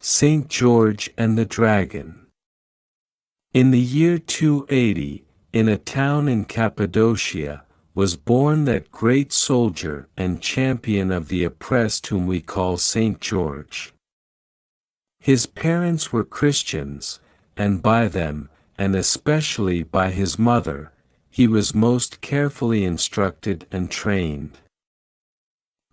St. George and the Dragon. In the year 280, in a town in Cappadocia, was born that great soldier and champion of the oppressed whom we call St. George. His parents were Christians, and by them, and especially by his mother, he was most carefully instructed and trained.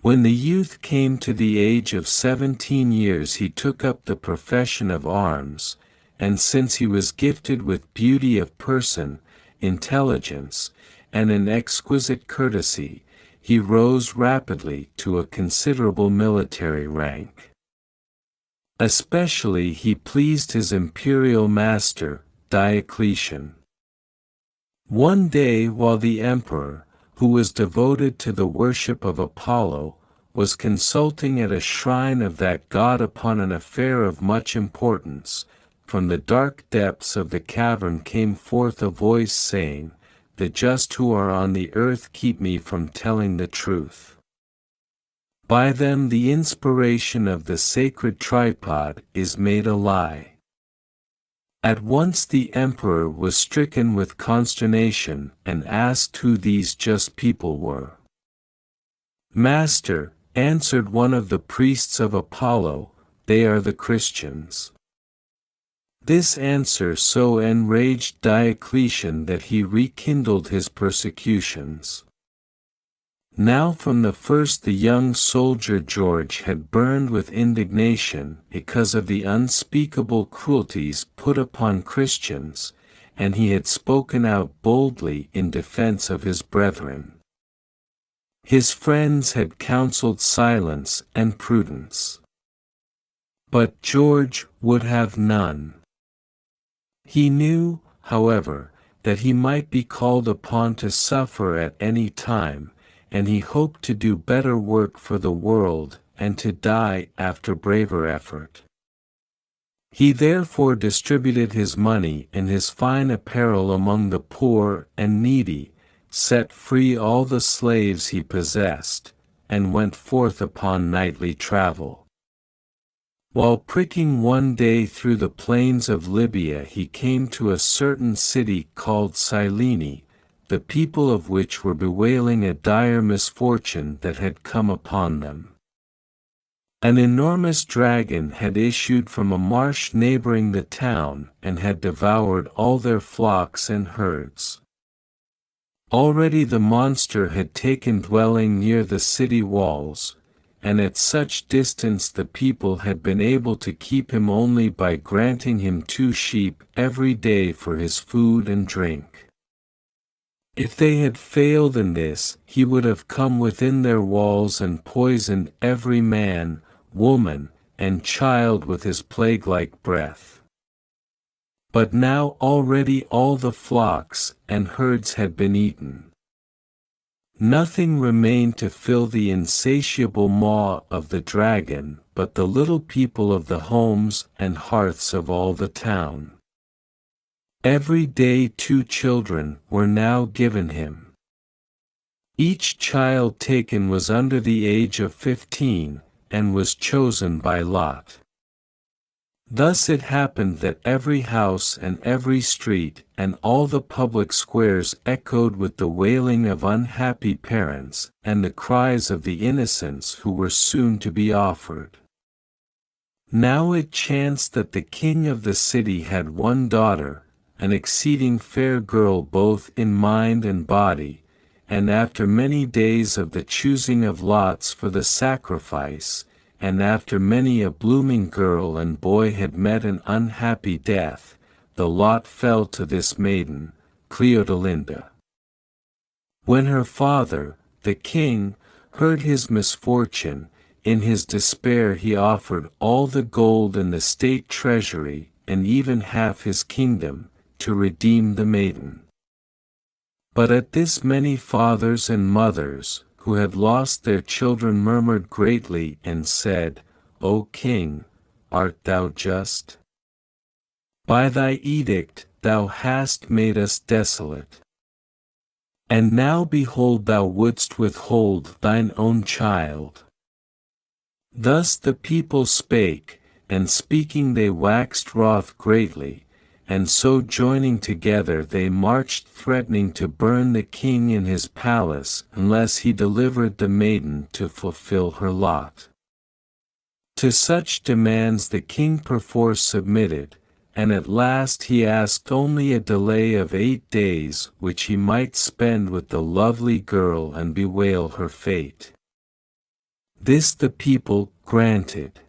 When the youth came to the age of 17 years he took up the profession of arms, and since he was gifted with beauty of person, intelligence, and an exquisite courtesy, he rose rapidly to a considerable military rank. Especially he pleased his imperial master, Diocletian. One day while the emperor, who was devoted to the worship of Apollo, was consulting at a shrine of that god upon an affair of much importance, from the dark depths of the cavern came forth a voice saying, "The just who are on the earth keep me from telling the truth. By them the inspiration of the sacred tripod is made a lie." At once the emperor was stricken with consternation and asked who these just people were. "Master," answered one of the priests of Apollo, "they are the Christians." This answer so enraged Diocletian that he rekindled his persecutions. Now from the first the young soldier George had burned with indignation because of the unspeakable cruelties put upon Christians, and he had spoken out boldly in defense of his brethren. His friends had counseled silence and prudence. But George would have none. He knew, however, that he might be called upon to suffer at any time, and he hoped to do better work for the world, and to die after braver effort. He therefore distributed his money and his fine apparel among the poor and needy, set free all the slaves he possessed, and went forth upon nightly travel. While pricking one day through the plains of Libya he came to a certain city called Cyrene, the people of which were bewailing a dire misfortune that had come upon them. An enormous dragon had issued from a marsh neighboring the town and had devoured all their flocks and herds. Already the monster had taken dwelling near the city walls, and at such distance the people had been able to keep him only by granting him 2 sheep every day for his food and drink. If they had failed in this, he would have come within their walls and poisoned every man, woman, and child with his plague-like breath. But now already all the flocks and herds had been eaten. Nothing remained to fill the insatiable maw of the dragon but the little people of the homes and hearths of all the town. Every day 2 children were now given him. Each child taken was under the age of 15, and was chosen by lot. Thus it happened that every house and every street and all the public squares echoed with the wailing of unhappy parents and the cries of the innocents who were soon to be offered. Now it chanced that the king of the city had one daughter, an exceeding fair girl both in mind and body, and after many days of the choosing of lots for the sacrifice, and after many a blooming girl and boy had met an unhappy death, the lot fell to this maiden, Cleodelinda. When her father, the king, heard his misfortune, in his despair he offered all the gold in the state treasury, and even half his kingdom, to redeem the maiden. But at this many fathers and mothers, who had lost their children, murmured greatly and said, "O king, art thou just? By thy edict thou hast made us desolate. And now behold thou wouldst withhold thine own child." Thus the people spake, and speaking they waxed wroth greatly, and so joining together they marched threatening to burn the king in his palace unless he delivered the maiden to fulfill her lot. To such demands the king perforce submitted, and at last he asked only a delay of 8 days which he might spend with the lovely girl and bewail her fate. This the people granted.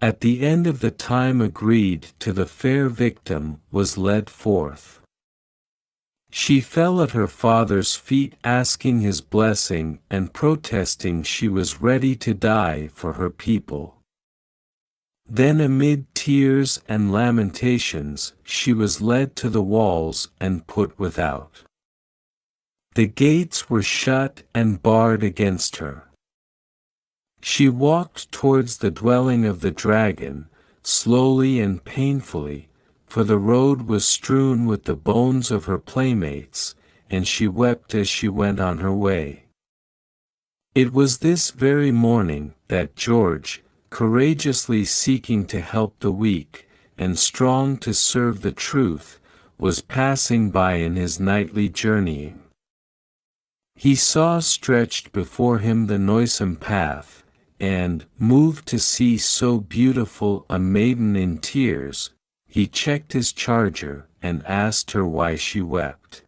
At the end of the time agreed to, the fair victim was led forth. She fell at her father's feet asking his blessing and protesting she was ready to die for her people. Then amid tears and lamentations she was led to the walls and put without. The gates were shut and barred against her. She walked towards the dwelling of the dragon, slowly and painfully, for the road was strewn with the bones of her playmates, and she wept as she went on her way. It was this very morning that George, courageously seeking to help the weak, and strong to serve the truth, was passing by in his nightly journeying. He saw stretched before him the noisome path, and, moved to see so beautiful a maiden in tears, he checked his charger, and asked her why she wept.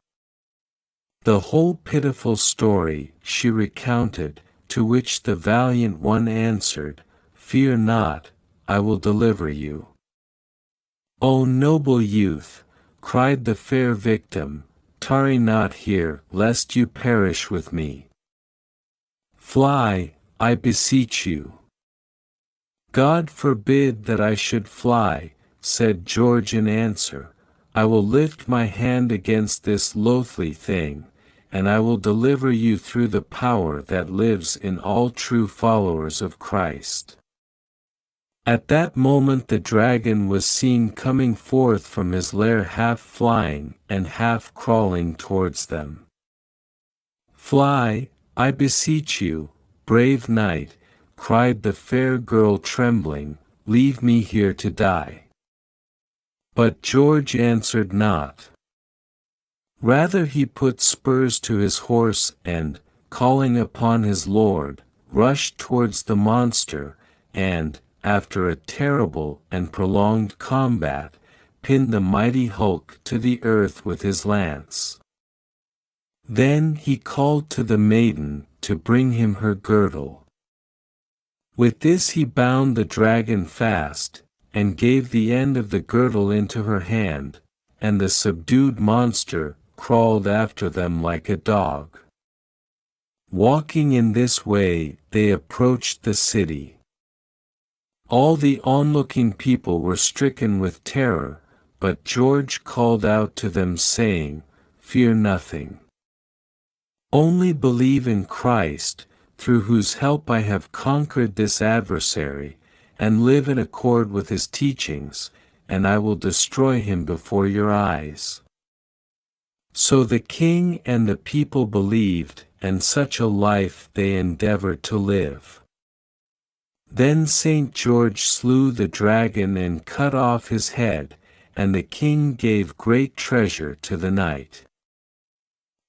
The whole pitiful story she recounted, to which the valiant one answered, "Fear not, I will deliver you." "O noble youth," cried the fair victim, "tarry not here, lest you perish with me. Fly, I beseech you." "God forbid that I should fly," said George in answer. "I will lift my hand against this loathly thing, and I will deliver you through the power that lives in all true followers of Christ." At that moment the dragon was seen coming forth from his lair, half flying and half crawling towards them. "Fly, I beseech you, brave knight," cried the fair girl trembling, "leave me here to die." But George answered not. Rather he put spurs to his horse and, calling upon his lord, rushed towards the monster, and, after a terrible and prolonged combat, pinned the mighty hulk to the earth with his lance. Then he called to the maiden to bring him her girdle. With this he bound the dragon fast, and gave the end of the girdle into her hand, and the subdued monster crawled after them like a dog. Walking in this way, they approached the city. All the onlooking people were stricken with terror, but George called out to them saying, "Fear nothing. Only believe in Christ, through whose help I have conquered this adversary, and live in accord with his teachings, and I will destroy him before your eyes." So the king and the people believed, and such a life they endeavored to live. Then St. George slew the dragon and cut off his head, and the king gave great treasure to the knight.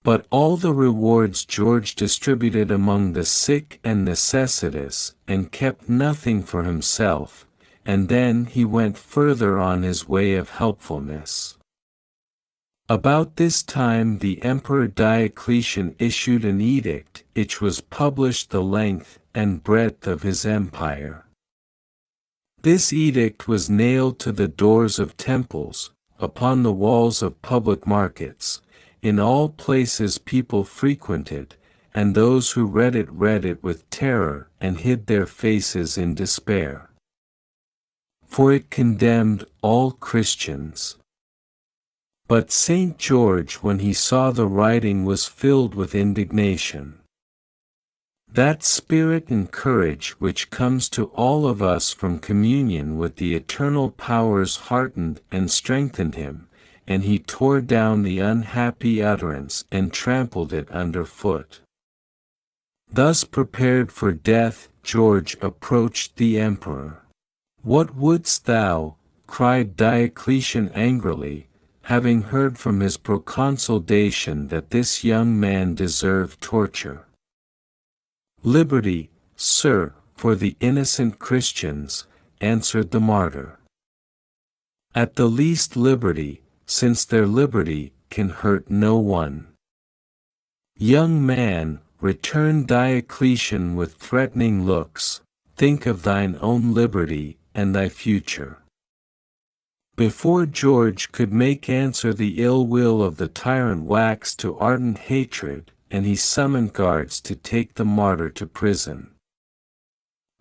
But all the rewards George distributed among the sick and necessitous, and kept nothing for himself, and then he went further on his way of helpfulness. About this time the Emperor Diocletian issued an edict which was published the length and breadth of his empire. This edict was nailed to the doors of temples, upon the walls of public markets, in all places people frequented, and those who read it with terror and hid their faces in despair. For it condemned all Christians. But St. George, when he saw the writing, was filled with indignation. That spirit and courage which comes to all of us from communion with the eternal powers heartened and strengthened him, and he tore down the unhappy utterance and trampled it under foot. Thus prepared for death, George approached the emperor. What wouldst thou? Cried Diocletian angrily, having heard from his proconsul Dacian that this young man deserved torture. Liberty, sir, for the innocent Christians, answered the martyr. At the least liberty, since their liberty can hurt no one. Young man, returned Diocletian with threatening looks, think of thine own liberty and thy future. Before George could make answer, the ill will of the tyrant waxed to ardent hatred, and he summoned guards to take the martyr to prison.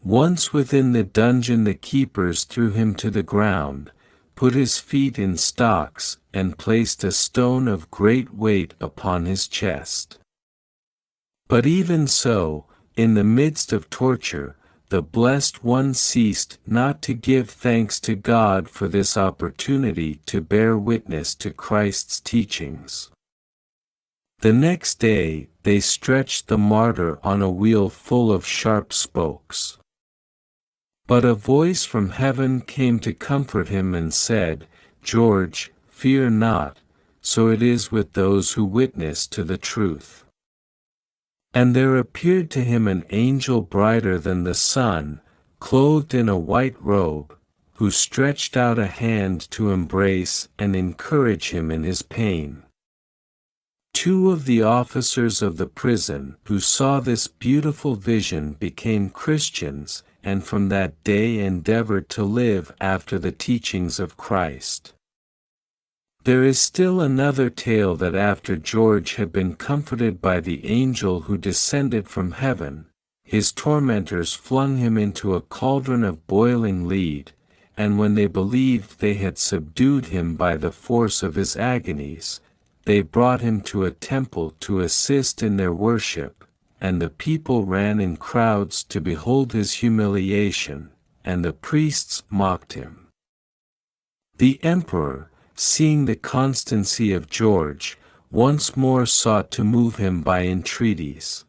Once within the dungeon, the keepers threw him to the ground, put his feet in stocks, and placed a stone of great weight upon his chest. But even so, in the midst of torture, the Blessed One ceased not to give thanks to God for this opportunity to bear witness to Christ's teachings. The next day, they stretched the martyr on a wheel full of sharp spokes. But a voice from heaven came to comfort him and said, George, fear not, so it is with those who witness to the truth. And there appeared to him an angel brighter than the sun, clothed in a white robe, who stretched out a hand to embrace and encourage him in his pain. Two of the officers of the prison who saw this beautiful vision became Christians, and from that day endeavored to live after the teachings of Christ. There is still another tale that after George had been comforted by the angel who descended from heaven, his tormentors flung him into a cauldron of boiling lead, and when they believed they had subdued him by the force of his agonies, they brought him to a temple to assist in their worship, and the people ran in crowds to behold his humiliation, and the priests mocked him. The emperor, seeing the constancy of George, once more sought to move him by entreaties.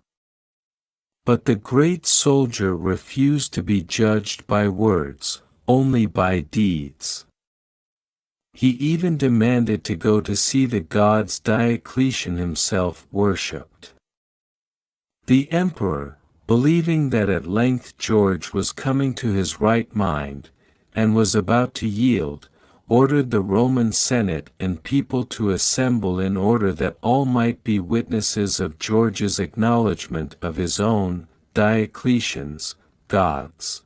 But the great soldier refused to be judged by words, only by deeds. He even demanded to go to see the gods Diocletian himself worshipped. The emperor, believing that at length George was coming to his right mind, and was about to yield, ordered the Roman Senate and people to assemble in order that all might be witnesses of George's acknowledgment of his own, Diocletian's, gods.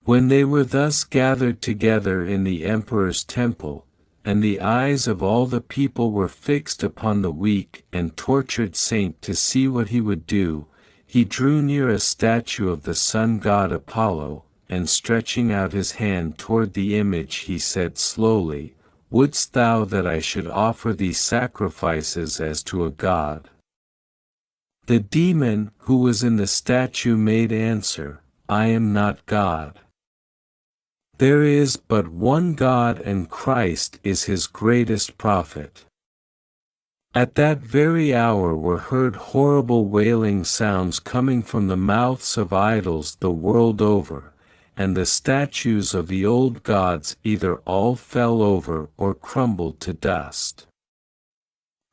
When they were thus gathered together in the emperor's temple, and the eyes of all the people were fixed upon the weak and tortured saint to see what he would do, he drew near a statue of the sun god Apollo, and stretching out his hand toward the image he said slowly, Wouldst thou that I should offer these sacrifices as to a god? The demon who was in the statue made answer, I am not God. There is but one God, and Christ is his greatest prophet. At that very hour were heard horrible wailing sounds coming from the mouths of idols the world over, and the statues of the old gods either all fell over or crumbled to dust.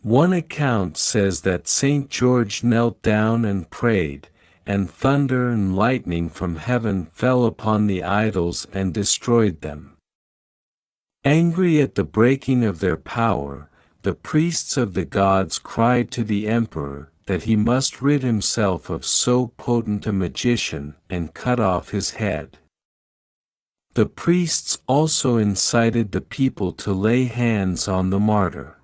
One account says that St. George knelt down and prayed, and thunder and lightning from heaven fell upon the idols and destroyed them. Angry at the breaking of their power, the priests of the gods cried to the emperor that he must rid himself of so potent a magician and cut off his head. The priests also incited the people to lay hands on the martyr.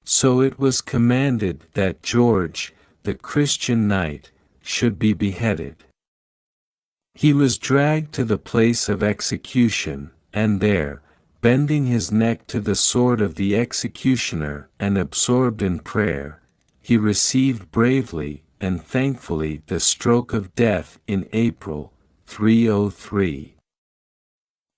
So it was commanded that George, the Christian knight, should be beheaded. He was dragged to the place of execution, and there, bending his neck to the sword of the executioner and absorbed in prayer, he received bravely and thankfully the stroke of death in April 303.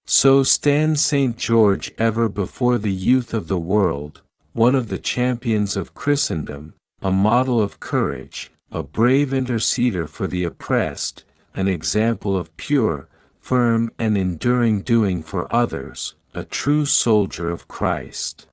So stands St. George ever before the youth of the world, one of the champions of Christendom, a model of courage, a brave interceder for the oppressed, an example of pure, firm and enduring doing for others, a true soldier of Christ.